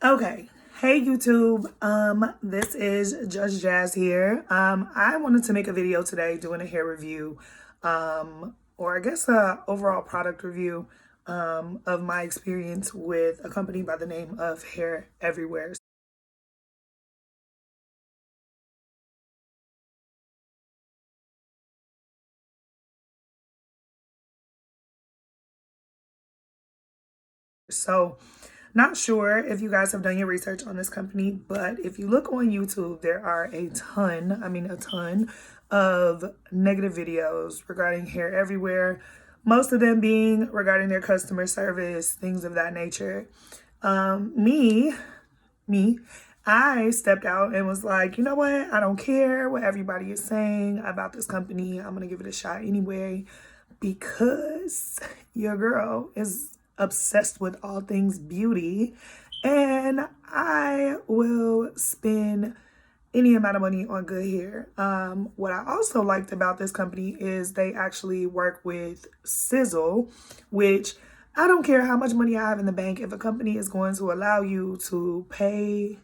Okay. Hey YouTube. This is Judge Jazz here. I wanted to make a video today doing a hair review, or I guess a overall product review, of my experience with a company by the name of Haireverywhere. So, not sure if you guys have done your research on this company, but if you look on YouTube, there are a ton of negative videos regarding Hair Everywhere, most of them being regarding their customer service, things of that nature. Um, me, me, I stepped out and was like, you know what? I don't care what everybody is saying about this company. I'm going to give it a shot anyway because your girl is obsessed with all things beauty and I will spend any amount of money on good hair. What I also liked about this company is they actually work with Sizzle, which I don't care how much money I have in the bank. If a company is going to allow you to pay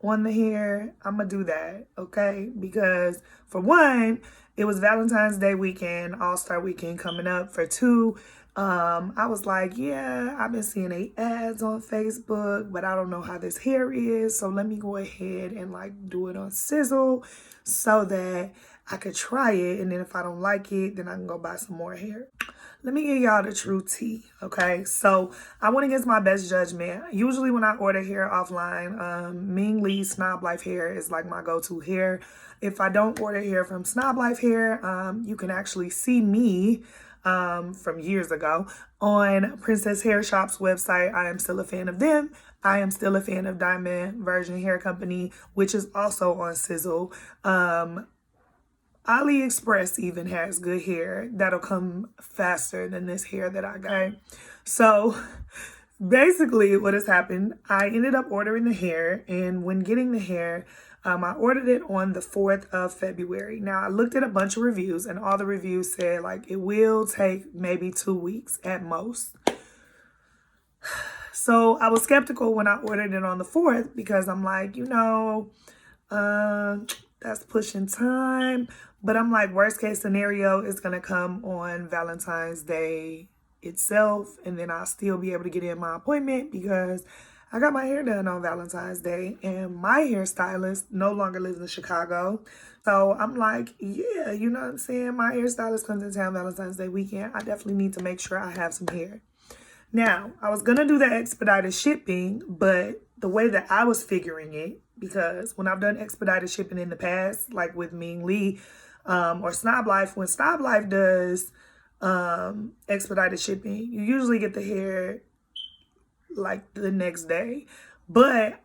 on the hair, I'm gonna do that, okay? Because for one, it was Valentine's Day weekend, All-Star weekend coming up. For two, I was like, yeah, I've been seeing ads on Facebook, but I don't know how this hair is, so let me go ahead and like do it on Sizzle so that I could try it, and then if I don't like it, then I can go buy some more hair. Let me give y'all the true tea, okay? So I went against my best judgment. Usually when I order hair offline, Ming Lee Snob Life Hair is like my go-to hair. If I don't order hair from Snob Life Hair, you can actually see me from years ago on Princess Hair Shop's website. I am still a fan of them. I am still a fan of Diamond Version Hair Company, which is also on Sizzle. AliExpress even has good hair that'll come faster than this hair that I got. So basically what has happened, I ended up ordering the hair, and when getting the hair, I ordered it on the 4th of February. Now I looked at a bunch of reviews and all the reviews said like it will take maybe 2 weeks at most. So I was skeptical when I ordered it on the 4th because I'm like, that's pushing time. But I'm like, worst case scenario is going to come on Valentine's Day itself. And then I'll still be able to get in my appointment because I got my hair done on Valentine's Day. And my hairstylist no longer lives in Chicago. So I'm like, yeah, you know what I'm saying? My hairstylist comes in town Valentine's Day weekend. I definitely need to make sure I have some hair. Now, I was going to do the expedited shipping, but the way that I was figuring it, because when I've done expedited shipping in the past, like with Ming Lee or Snob Life, when Snob Life does expedited shipping, you usually get the hair like the next day. But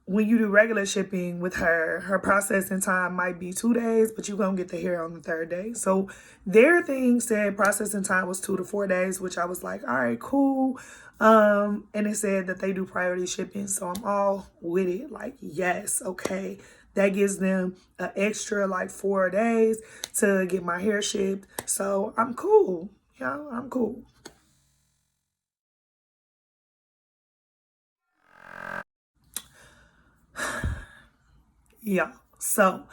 when you do regular shipping with her processing time might be 2 days, but you're going to get the hair on the 3rd day. So their thing said processing time was 2 to 4 days, which I was like, all right, cool. And it said that they do priority shipping. So I'm all with it. Like, yes, okay. That gives them an extra like 4 days to get my hair shipped. So I'm cool. I'm cool. Yeah. So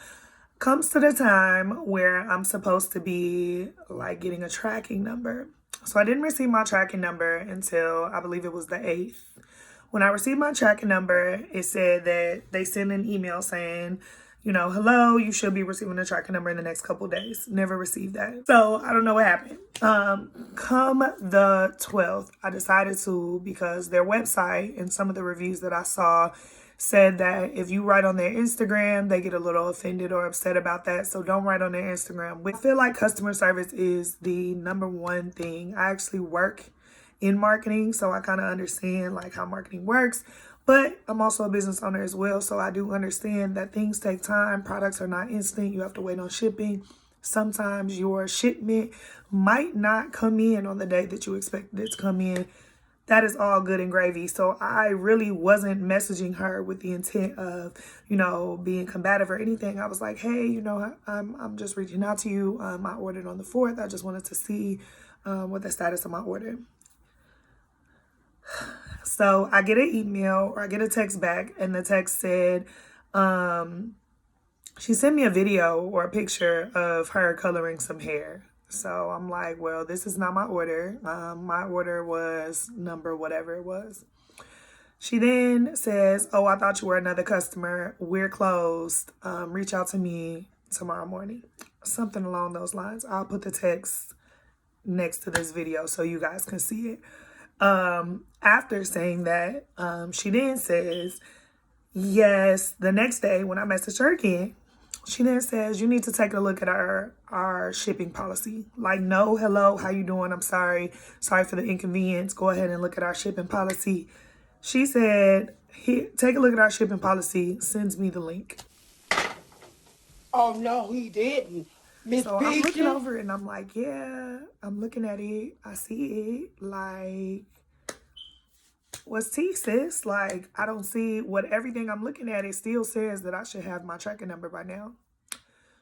comes to the time where I'm supposed to be like getting a tracking number. So I didn't receive my tracking number until I believe it was the 8th. When I received my tracking number, it said that they sent an email saying, hello, you should be receiving a tracking number in the next couple days. Never received that. So I don't know what happened. Come the 12th, I decided to, because their website and some of the reviews that I saw said that if you write on their Instagram, they get a little offended or upset about that. So don't write on their Instagram. I feel like customer service is the number one thing. I actually work in marketing, so I kind of understand like how marketing works. But I'm also a business owner as well, so I do understand that things take time. Products are not instant. You have to wait on shipping. Sometimes your shipment might not come in on the day that you expected it to come in. That is all good and gravy. So I really wasn't messaging her with the intent of, being combative or anything. I was like, hey, I'm just reaching out to you. I ordered on the 4th. I just wanted to see what the status of my order. So I get an email or I get a text back, and the text said, she sent me a video or a picture of her coloring some hair. So I'm like, well, this is not my order. My order was number whatever it was. She then says, oh, I thought you were another customer. We're closed. Reach out to me tomorrow morning. Something along those lines. I'll put the text next to this video so you guys can see it. After saying that, she then says, yes, the next day when I messaged her again, she then says, you need to take a look at our shipping policy. Like, no, hello, how you doing? I'm sorry. Sorry for the inconvenience. Go ahead and look at our shipping policy. She said, here, take a look at our shipping policy. Sends me the link. Oh, no, he didn't. Miss So I'm looking Peaches? over it and I'm like, yeah, I'm looking at it. I see it. Like, what's T, sis? Like, I don't see what everything I'm looking at. It still says that I should have my tracking number by now.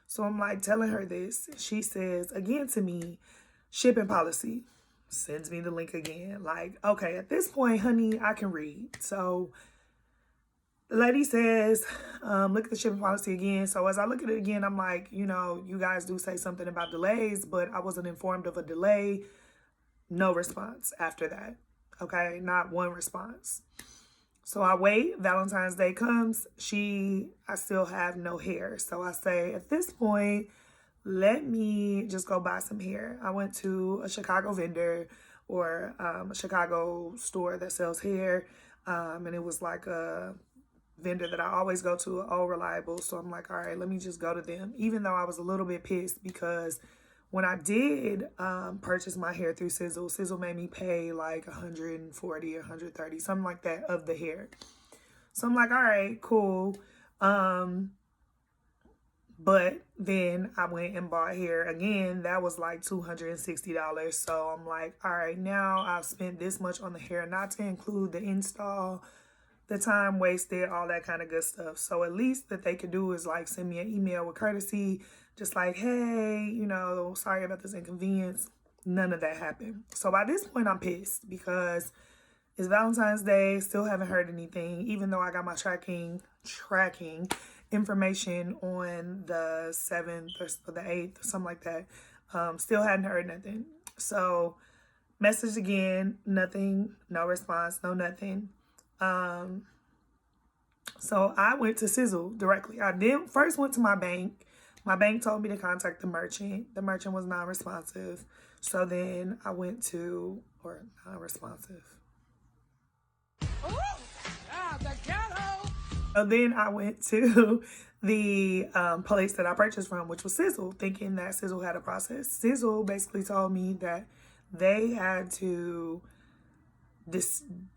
So I'm like telling her this. She says again to me, shipping policy. Sends me the link again. Like, okay, at this point, honey, I can read. So the lady says, look at the shipping policy again. So as I look at it again, I'm like, you know, you guys do say something about delays, but I wasn't informed of a delay. No response after that. Okay, not one response. So I wait, Valentine's Day comes, I still have no hair. So I say, at this point, let me just go buy some hair. I went to a Chicago vendor or a Chicago store that sells hair. And it was like a vendor that I always go to, all reliable. So I'm like, all right, let me just go to them. Even though I was a little bit pissed because when I did purchase my hair through Sizzle made me pay like $140 or $130, something like that, of the hair. So I'm like, all right, cool. But then I went and bought hair again. That was like $260. So I'm like, all right, now I've spent this much on the hair, not to include the install, the time wasted, all that kind of good stuff. So at least that they could do is like send me an email with courtesy, just like, hey, you know, sorry about this inconvenience. None of that happened. So by this point, I'm pissed because it's Valentine's Day. Still haven't heard anything, even though I got my tracking information on the 7th or the 8th or something like that. Still hadn't heard nothing. So message again, nothing, no response, no nothing. So I went to Sizzle directly. I did first went to my bank. My bank told me to contact the merchant. The merchant was non-responsive. So then I went to, or non-responsive. The ghetto. So then I went to the place that I purchased from, which was Sizzle, thinking that Sizzle had a process. Sizzle basically told me that they had to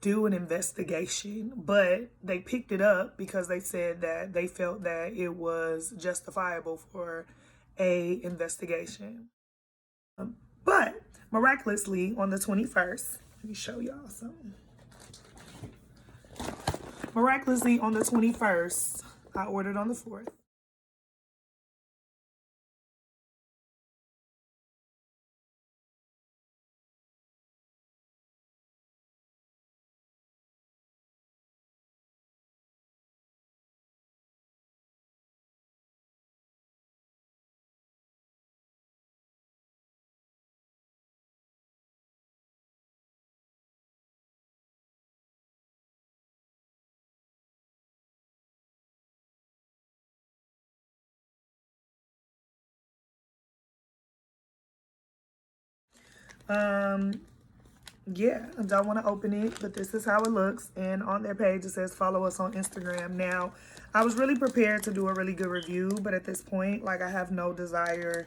do an investigation, but they picked it up because they said that they felt that it was justifiable for a investigation. But miraculously, on the 21st, let me show y'all something. Miraculously, on the 21st, I ordered on the 4th. Yeah, I don't want to open it, but this is how it looks. And on their page, it says follow us on Instagram. Now, I was really prepared to do a really good review, but at this point, like, I have no desire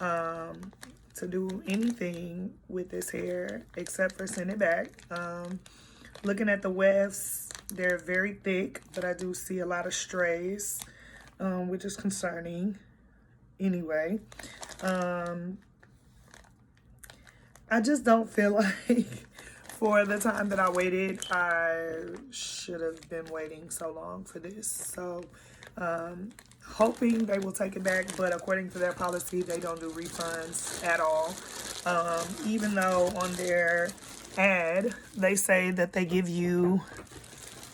to do anything with this hair except for send it back. Looking at the wefts, they're very thick, but I do see a lot of strays, which is concerning. Anyway, I just don't feel like for the time that I waited, I should have been waiting so long for this. So, hoping they will take it back, but according to their policy, they don't do refunds at all. Even though on their ad, they say that they give you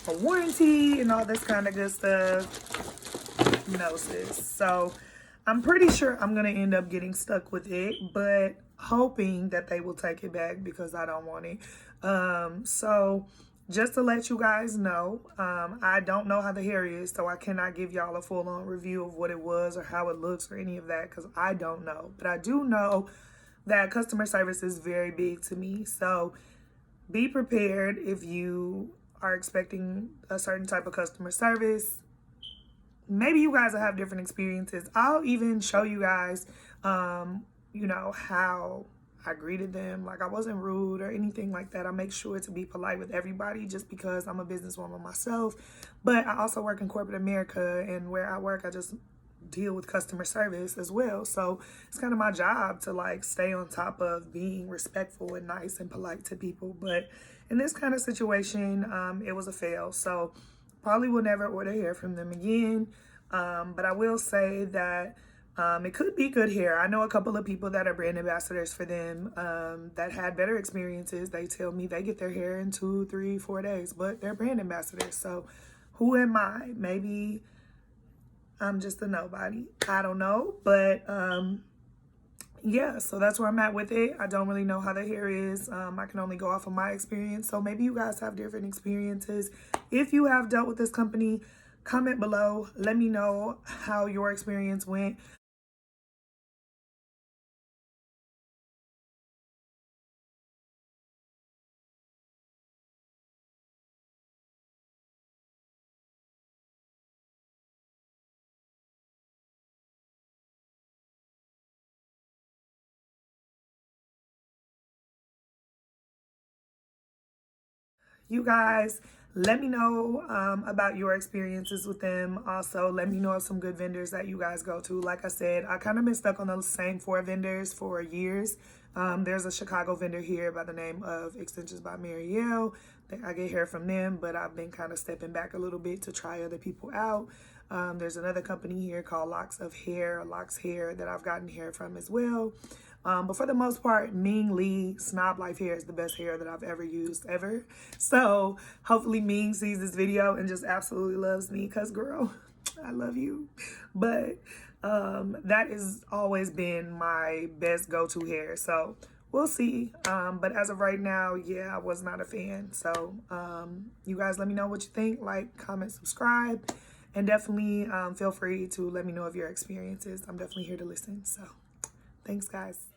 a warranty and all this kind of good stuff. No, sis. So I'm pretty sure I'm going to end up getting stuck with it, but hoping that they will take it back because I don't want it. So just to let you guys know, I don't know how the hair is, so I cannot give y'all a full-on review of what it was or how it looks or any of that because I don't know. But I do know that customer service is very big to me. So be prepared if you are expecting a certain type of customer service. Maybe you guys will have different experiences. I'll even show you guys, how I greeted them. Like, I wasn't rude or anything like that. I make sure to be polite with everybody just because I'm a businesswoman myself. But I also work in corporate America, and where I work, I just deal with customer service as well. So it's kind of my job to like stay on top of being respectful and nice and polite to people. But in this kind of situation, it was a fail. So probably will never order hair from them again. But I will say that it could be good hair. I know a couple of people that are brand ambassadors for them that had better experiences. They tell me they get their hair in 2, 3, 4 days, but they're brand ambassadors. So who am I? Maybe I'm just a nobody. I don't know. But yeah, so that's where I'm at with it. I don't really know how the hair is. I can only go off of my experience. So maybe you guys have different experiences. If you have dealt with this company, comment below. Let me know how your experience went. You guys, let me know about your experiences with them. Also, let me know of some good vendors that you guys go to. Like I said, I kind of been stuck on the same 4 vendors for years. There's a Chicago vendor here by the name of Extensions by Marielle. I get hair from them, but I've been kind of stepping back a little bit to try other people out. There's another company here called Locks Hair that I've gotten hair from as well. But for the most part, Ming Lee Snob Life Hair is the best hair that I've ever used ever. So hopefully Ming sees this video and just absolutely loves me because, girl, I love you. But that has always been my best go-to hair. So we'll see. But as of right now, yeah, I was not a fan. So you guys let me know what you think. Like, comment, subscribe. And definitely feel free to let me know of your experiences. I'm definitely here to listen. So thanks, guys.